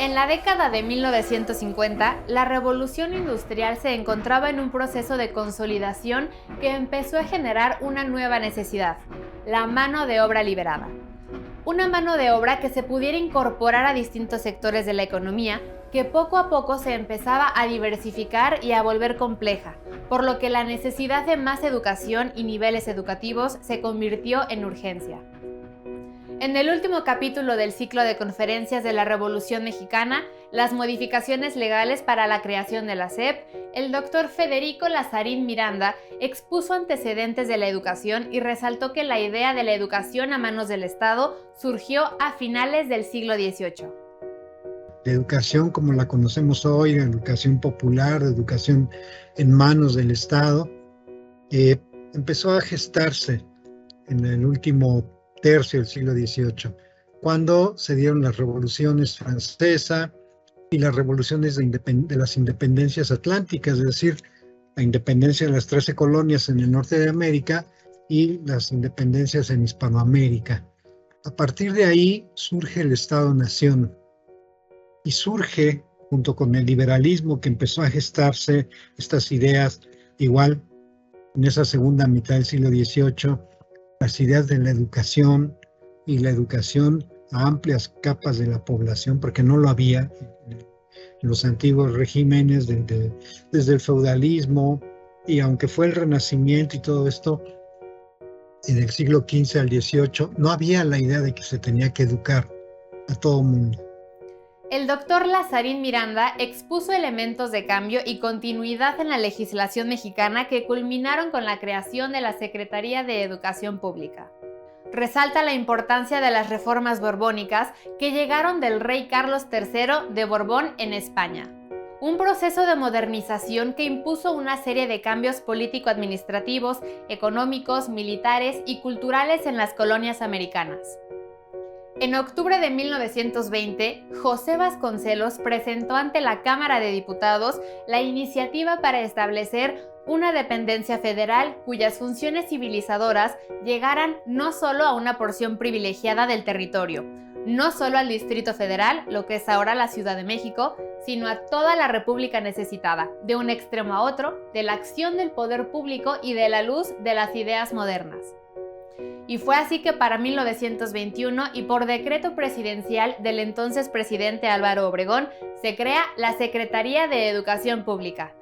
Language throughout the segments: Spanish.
En la década de 1950, la revolución industrial se encontraba en un proceso de consolidación que empezó a generar una nueva necesidad: la mano de obra liberada. Una mano de obra que se pudiera incorporar a distintos sectores de la economía, que poco a poco se empezaba a diversificar y a volver compleja, por lo que la necesidad de más educación y niveles educativos se convirtió en urgencia. En el último capítulo del ciclo de conferencias de la Revolución Mexicana, las modificaciones legales para la creación de la SEP, el doctor Federico Lazarín Miranda expuso antecedentes de la educación y resaltó que la idea de la educación a manos del Estado surgió a finales del siglo XVIII. La educación como la conocemos hoy, la educación popular, la educación en manos del Estado, empezó a gestarse en el último tercio del siglo XVIII, cuando se dieron las revoluciones francesa y las revoluciones de las independencias atlánticas, es decir, la independencia de las 13 colonias en el norte de América y las independencias en Hispanoamérica. A partir de ahí surge el Estado-Nación y surge, junto con el liberalismo que empezó a gestarse, estas ideas, igual en esa segunda mitad del siglo XVIII, las ideas de la educación y la educación a amplias capas de la población, porque no lo había en los antiguos regímenes desde el feudalismo, y aunque fue el Renacimiento y todo esto, en el siglo XV al XVIII, no había la idea de que se tenía que educar a todo mundo. El doctor Lazarín Miranda expuso elementos de cambio y continuidad en la legislación mexicana que culminaron con la creación de la Secretaría de Educación Pública. Resalta la importancia de las reformas borbónicas que llegaron del rey Carlos III de Borbón en España. Un proceso de modernización que impuso una serie de cambios político-administrativos, económicos, militares y culturales en las colonias americanas. En octubre de 1920, José Vasconcelos presentó ante la Cámara de Diputados la iniciativa para establecer una dependencia federal cuyas funciones civilizadoras llegaran no solo a una porción privilegiada del territorio, no solo al Distrito Federal, lo que es ahora la Ciudad de México, sino a toda la República necesitada, de un extremo a otro, de la acción del poder público y de la luz de las ideas modernas. Y fue así que para 1921 y por decreto presidencial del entonces presidente Álvaro Obregón, se crea la Secretaría de Educación Pública.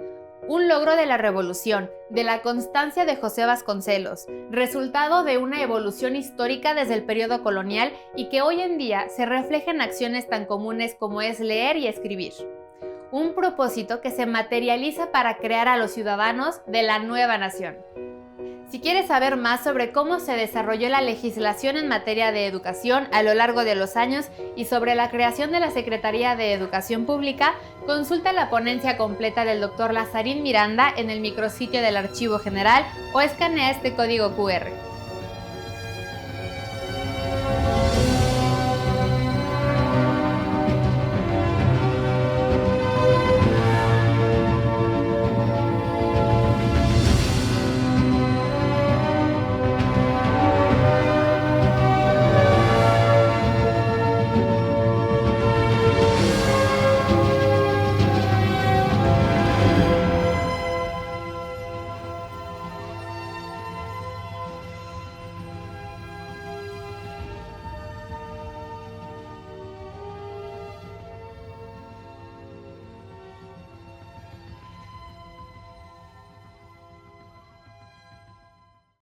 Un logro de la revolución, de la constancia de José Vasconcelos, resultado de una evolución histórica desde el periodo colonial y que hoy en día se refleja en acciones tan comunes como es leer y escribir. Un propósito que se materializa para crear a los ciudadanos de la nueva nación. Si quieres saber más sobre cómo se desarrolló la legislación en materia de educación a lo largo de los años y sobre la creación de la Secretaría de Educación Pública, consulta la ponencia completa del Dr. Lazarín Miranda en el micrositio del Archivo General o escanea este código QR.